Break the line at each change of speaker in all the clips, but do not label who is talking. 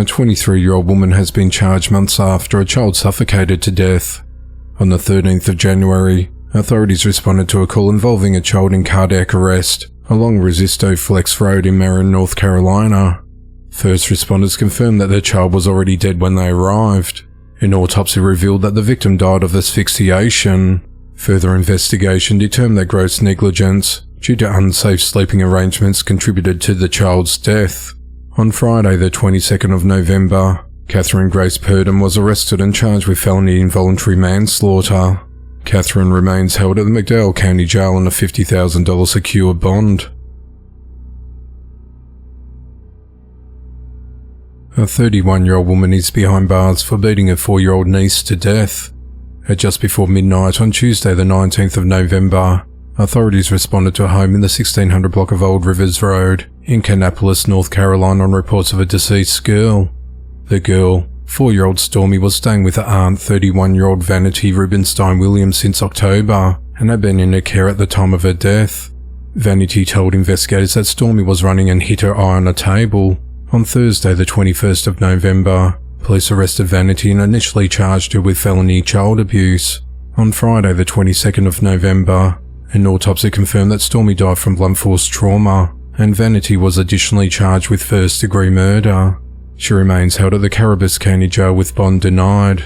A 23-year-old woman has been charged months after a child suffocated to death. On the 13th of January, authorities responded to a call involving a child in cardiac arrest along Resisto Flex Road in Marin, North Carolina. First responders confirmed that the child was already dead when they arrived. An autopsy revealed that the victim died of asphyxiation. Further investigation determined that gross negligence due to unsafe sleeping arrangements contributed to the child's death. On Friday, the 22nd of November, Katherine Grace Purdom was arrested and charged with felony involuntary manslaughter. Katherine remains held at the McDowell County Jail on a $50,000 secure bond. A 31-year-old woman is behind bars for beating her 4-year-old niece to death. At just before midnight on Tuesday, the 19th of November, authorities responded to a home in the 1600 block of Old Rivers Road in Kannapolis, North Carolina on reports of a deceased girl. The girl, 4-year-old Stormy, was staying with her aunt, 31-year-old Vanity Rubystine Williams, since October and had been in her care at the time of her death. Vanity told investigators that Stormy was running and hit her eye on a table. On Thursday, the 21st of November, police arrested Vanity and initially charged her with felony child abuse. On Friday, the 22nd of November, an autopsy confirmed that Stormy died from blunt force trauma, and Vanity was additionally charged with first-degree murder. She remains held at the Columbus County Jail with bond denied.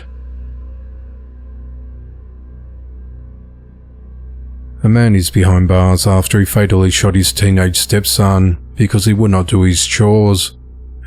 A man is behind bars after he fatally shot his teenage stepson because he would not do his chores.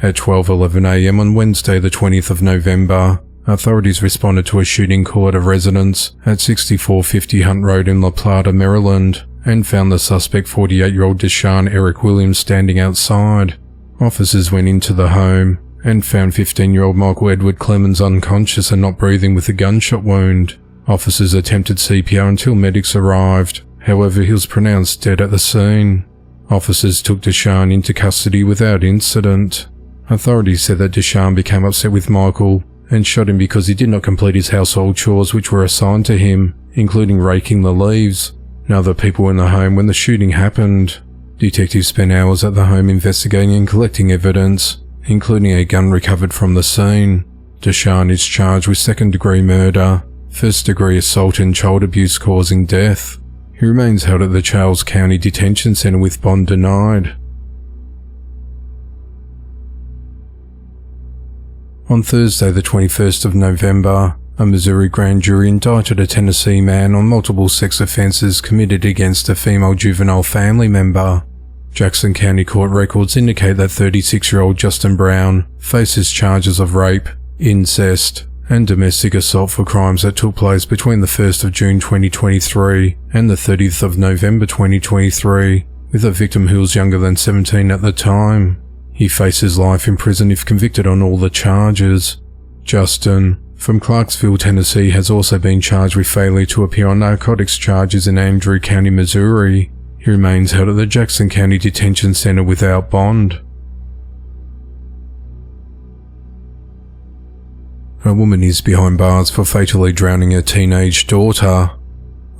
At 12:11 a.m. on Wednesday, the 20th of November, authorities responded to a shooting call at a residence at 6450 Hunt Road in La Plata, Maryland, and found the suspect, 48-year-old Darshan Eric Williams, standing outside. Officers went into the home and found 15-year-old Michael Edward Clemons unconscious and not breathing with a gunshot wound. Officers attempted CPR until medics arrived. However, he was pronounced dead at the scene. Officers took Darshan into custody without incident. Authorities said that Darshan became upset with Michael and shot him because he did not complete his household chores which were assigned to him, including raking the leaves. No other people were in the home when the shooting happened. Detectives spent hours at the home investigating and collecting evidence, including a gun recovered from the scene. Darshan is charged with second-degree murder, first-degree assault and child abuse causing death. He remains held at the Charles County Detention Center with bond denied. On Thursday, the 21st of November, a Missouri grand jury indicted a Tennessee man on multiple sex offenses committed against a female juvenile family member. Jackson County court records indicate that 36-year-old Justin Brown faces charges of rape, incest, and domestic assault for crimes that took place between the 1st of June 2023 and the 30th of November 2023, with a victim who was younger than 17 at the time. He faces life in prison if convicted on all the charges. Justin, from Clarksville, Tennessee, has also been charged with failure to appear on narcotics charges in Andrew County, Missouri. He remains held at the Jackson County Detention Center without bond. A woman is behind bars for fatally drowning her teenage daughter.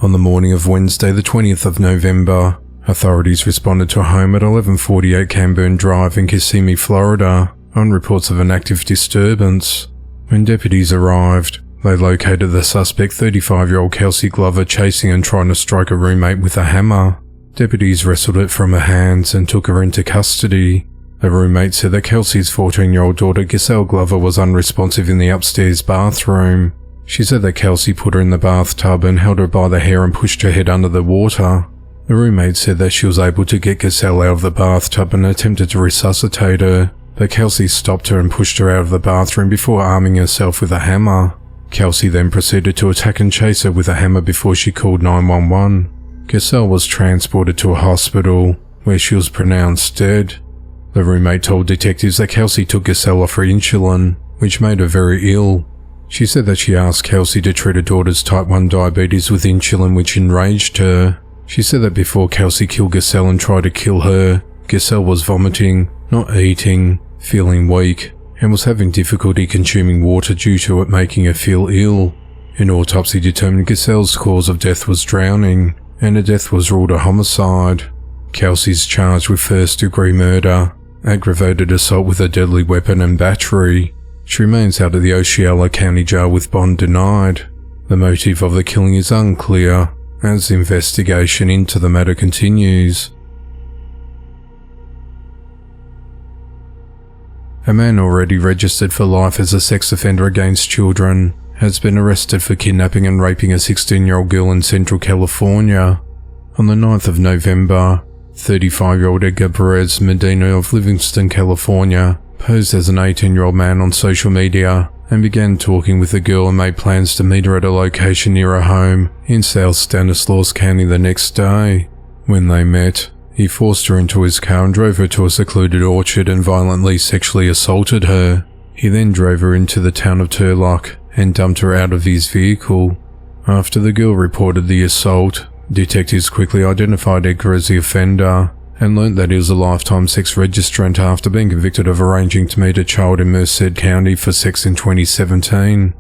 On the morning of Wednesday, the 20th of November, authorities responded to a home at 1148 Camburn Drive in Kissimmee, Florida, on reports of an active disturbance. When deputies arrived, they located the suspect, 35-year-old Kelsey Glover, chasing and trying to strike a roommate with a hammer. Deputies wrestled it from her hands and took her into custody. The roommate said that Kelsey's 14-year-old daughter Giselle Glover was unresponsive in the upstairs bathroom. She said that Kelsey put her in the bathtub and held her by the hair and pushed her head under the water. The roommate said that she was able to get Giselle out of the bathtub and attempted to resuscitate her, but Kelsey stopped her and pushed her out of the bathroom before arming herself with a hammer. Kelsey then proceeded to attack and chase her with a hammer before she called 911. Giselle was transported to a hospital, where she was pronounced dead. The roommate told detectives that Kelsey took Giselle off her insulin, which made her very ill. She said that she asked Kelsey to treat her daughter's type 1 diabetes with insulin, which enraged her. She said that before Kelsey killed Giselle and tried to kill her, Giselle was vomiting, not eating, feeling weak, and was having difficulty consuming water due to it making her feel ill. An autopsy determined Giselle's cause of death was drowning, and her death was ruled a homicide. Kelsey's charged with first-degree murder, aggravated assault with a deadly weapon and battery. She remains out of the Osceola County Jail with bond denied. The motive of the killing is unclear, as the investigation into the matter continues. A man already registered for life as a sex offender against children has been arrested for kidnapping and raping a 16-year-old girl in Central California. On the 9th of November, 35-year-old Edgar Perez Medina of Livingston, California, posed as an 18-year-old man on social media and began talking with the girl and made plans to meet her at a location near her home in South Stanislaus County the next day. When they met, he forced her into his car and drove her to a secluded orchard and violently sexually assaulted her. He then drove her into the town of Turlock and dumped her out of his vehicle. After the girl reported the assault, detectives quickly identified Edgar as the offender and learnt that he was a lifetime sex registrant after being convicted of arranging to meet a child in Merced County for sex in 2017.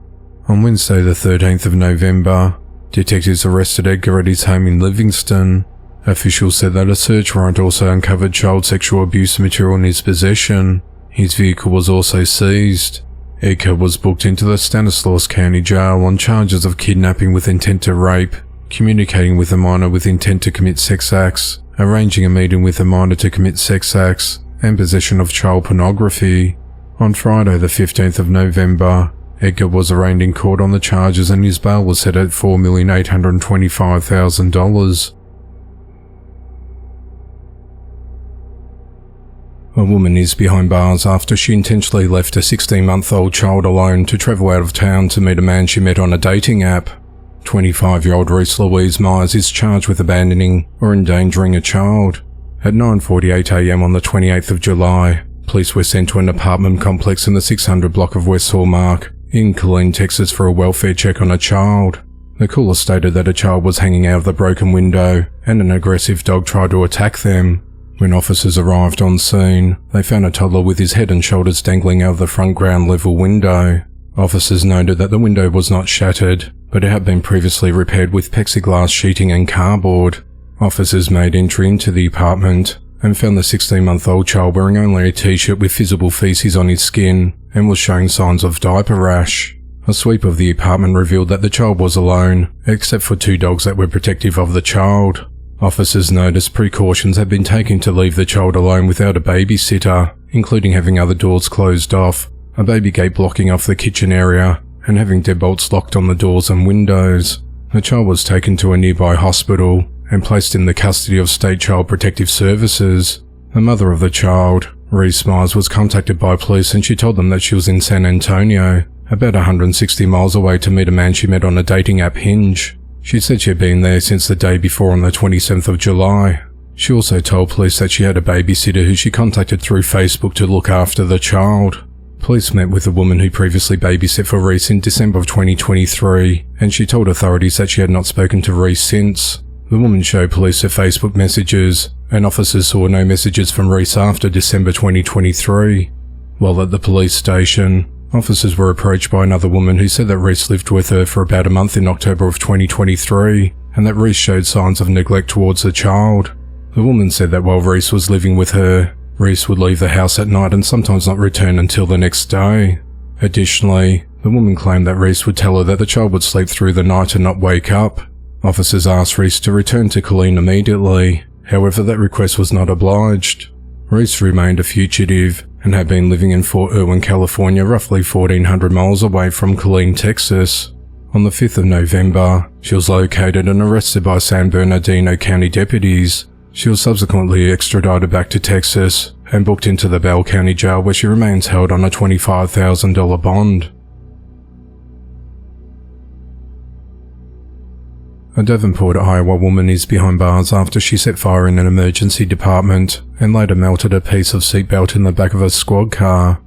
On Wednesday the 13th of November, detectives arrested Edgar at his home in Livingston. Officials said that a search warrant also uncovered child sexual abuse material in his possession. His vehicle was also seized. Edgar was booked into the Stanislaus County Jail on charges of kidnapping with intent to rape, communicating with a minor with intent to commit sex acts, arranging a meeting with a minor to commit sex acts, and possession of child pornography. On Friday the 15th of November, Edgar was arraigned in court on the charges and his bail was set at $4,825,000. A woman is behind bars after she intentionally left a 16-month-old child alone to travel out of town to meet a man she met on a dating app. 25-year-old Reese Louise Myers is charged with abandoning or endangering a child. At 9:48 a.m. on the 28th of July, police were sent to an apartment complex in the 600 block of West Hallmark in Killeen, Texas for a welfare check on a child. The caller stated that a child was hanging out of the broken window and an aggressive dog tried to attack them. When officers arrived on scene, they found a toddler with his head and shoulders dangling out of the front ground level window. Officers noted that the window was not shattered, but it had been previously repaired with plexiglass sheeting and cardboard. Officers made entry into the apartment and found the 16-month-old child wearing only a t-shirt with visible feces on his skin and was showing signs of diaper rash. A sweep of the apartment revealed that the child was alone, except for two dogs that were protective of the child. Officers noticed precautions had been taken to leave the child alone without a babysitter, including having other doors closed off, a baby gate blocking off the kitchen area, and having deadbolts locked on the doors and windows. The child was taken to a nearby hospital and placed in the custody of State Child Protective Services. The mother of the child, Reese Myers, was contacted by police and she told them that she was in San Antonio, about 160 miles away to meet a man she met on a dating app Hinge. She said she had been there since the day before on the 27th of July. She also told police that she had a babysitter who she contacted through Facebook to look after the child. Police met with a woman who previously babysat for Reese in December of 2023, and she told authorities that she had not spoken to Reese since. The woman showed police her Facebook messages, and officers saw no messages from Reese after December 2023. While at the police station, officers were approached by another woman who said that Reese lived with her for about a month in October of 2023, and that Reese showed signs of neglect towards the child. The woman said that while Reese was living with her, Reese would leave the house at night and sometimes not return until the next day. Additionally, the woman claimed that Reese would tell her that the child would sleep through the night and not wake up. Officers asked Reese to return to Killeen immediately, however that request was not obliged. Reese remained a fugitive and had been living in Fort Irwin, California, roughly 1,400 miles away from Killeen, Texas. On the 5th of November, she was located and arrested by San Bernardino County deputies. She was subsequently extradited back to Texas and booked into the Bell County Jail where she remains held on a $25,000 bond. A Davenport, Iowa woman is behind bars after she set fire in an emergency department and later melted a piece of seatbelt in the back of a squad car.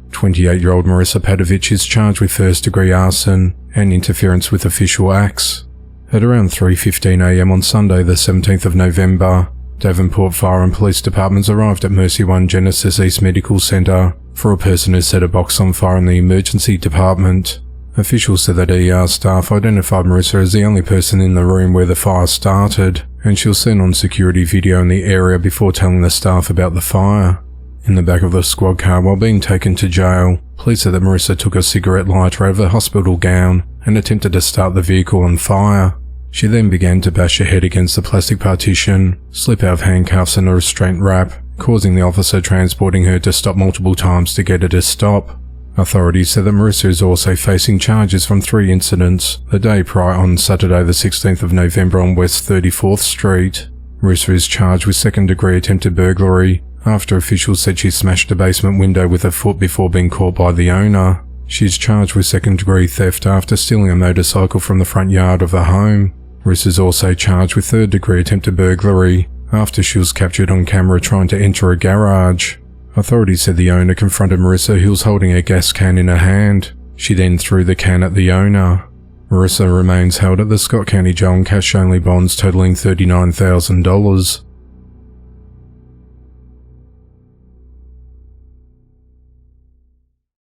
28-year-old Marissa Padavich is charged with first-degree arson and interference with official acts. At around 3:15 a.m. on Sunday the 17th of November, Davenport Fire and Police Departments arrived at Mercy One Genesis East Medical Center for a person who set a box on fire in the emergency department. Officials said that ER staff identified Marissa as the only person in the room where the fire started, and she was seen on security video in the area before telling the staff about the fire. In the back of the squad car while being taken to jail, police said that Marissa took a cigarette lighter out of her hospital gown and attempted to start the vehicle on fire. She then began to bash her head against the plastic partition, slip out of handcuffs and a restraint wrap, causing the officer transporting her to stop multiple times to get her to stop. Authorities said that Marissa is also facing charges from 3 incidents the day prior on Saturday the 16th of November on West 34th Street. Marissa is charged with second-degree attempted burglary after officials said she smashed a basement window with her foot before being caught by the owner. She is charged with second-degree theft after stealing a motorcycle from the front yard of her home. Reese is also charged with third-degree attempted burglary after she was captured on camera trying to enter a garage. Authorities said the owner confronted Marissa, who was holding a gas can in her hand. She then threw the can at the owner. Marissa remains held at the Scott County Jail on cash-only bonds totaling $39,000.